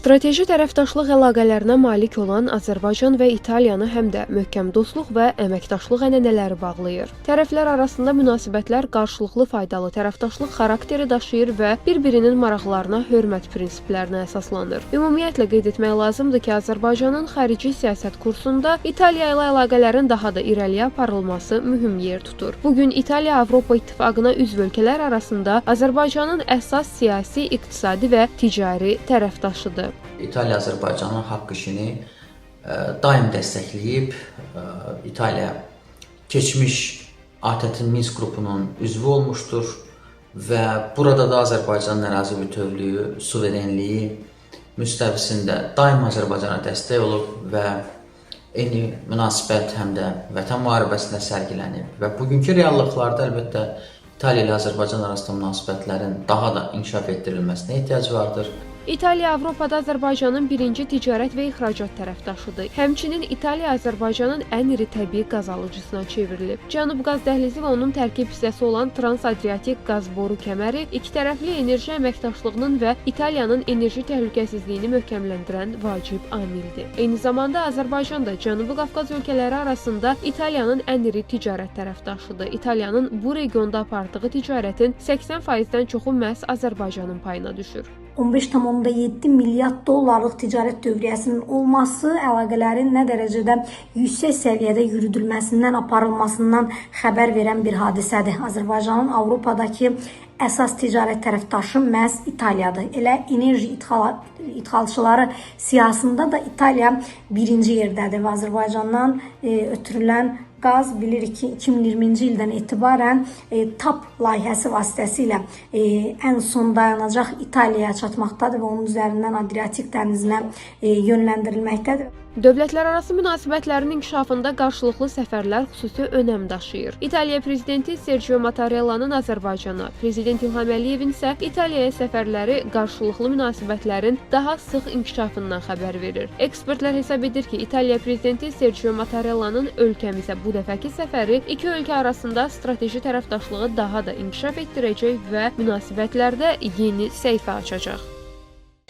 Strateji tərəfdaşlıq əlaqələrinə malik olan Azərbaycan və İtaliyanı həm də möhkəm dostluq və əməkdaşlıq ənənələri bağlayır. Tərəflər arasında münasibətlər qarşılıqlı faydalı tərəfdaşlıq xarakteri daşıyır və bir-birinin maraqlarına hörmət prinsiplərinə əsaslanır. Ümumiyyətlə qeyd etmək lazımdır ki, Azərbaycanın xarici siyasət kursunda İtaliya ilə əlaqələrin daha da irəliyə aparılması mühüm yer tutur. Bugün İtaliya Avropa İttifaqına üzv ölkələr arasında Azərbaycanın əsas siyasi, iqtisadi və ticari tərəfdaşıdır. İtaliya Azərbaycanın haqq işini daim dəstəkləyib. İtaliya keçmiş ATƏT-in Minsk qrupunun üzvü olmuşdur və burada da Azərbaycanın ərazi bütövlüyü, suverenliyi müstəvisində daim Azərbaycana dəstək olub və eyni münasibət həm də vətən müharibəsində sərgilənib və bugünkü reallıqlarda əlbəttə İtaliya ilə Azərbaycan arasında münasibətlərin daha da inkişaf etdirilməsinə ehtiyac vardır. İtaliya Avropada Azərbaycanın birinci ticarət və ixracat tərəfdaşıdır. Həmçinin İtaliya Azərbaycanın ən iri təbii qaz alıcısına çevrilib. Cənub qaz dəhlizi və onun tərkib hissəsi olan Trans-Adriatik qaz boru kəməri ikitərəfli enerji əməkdaşlığının və İtaliyanın enerji təhlükəsizliyini möhkəmləndirən vacib amildir. Eyni zamanda Azərbaycan da Cənubi Qafqaz ölkələri arasında İtaliyanın ən iri ticarət tərəfdaşıdır. İtaliyanın bu regionda apardığı ticarətin 80%-dən çoxu məhz Azərbaycanın payına düşür. 15,7 milyard dollarlıq ticarət dövriyyəsinin olması əlaqələrin nə dərəcədə yüksək səviyyədə yürüdülməsindən, aparılmasından xəbər verən bir hadisədir. Azərbaycanın Avropadakı əsas ticarət tərəfdaşı məhz İtaliyadır. Elə enerji idxalçıları siyasında da İtaliya birinci yerdədir və Azərbaycandan ötürülən qaz bilirik ki 2020-ci ildən etibarən TAP layihəsi vasitəsilə ən son dayanacaq İtaliyaya çatmaqdadır və onun üzərindən Adriatik dənizinə yönləndirilməkdədir. Dövlətlərarası münasibətlərin inkişafında qarşılıqlı səfərlər xüsusi önəm daşıyır. İtaliya prezidenti Sergio Mattarella'nın Azərbaycana, prezident İlham Əliyevin isə İtaliyaya səfərləri qarşılıqlı münasibətlərin daha sıx inkişafından xəbər verir. Ekspertlər hesab edir ki, İtaliya prezidenti Sergio Mattarella'nın ölkəmizə bu dəfəki səfəri iki ölkə arasında strateji tərəfdaşlığı daha da inkişaf etdirəcək və münasibətlərdə yeni səhifə açacaq.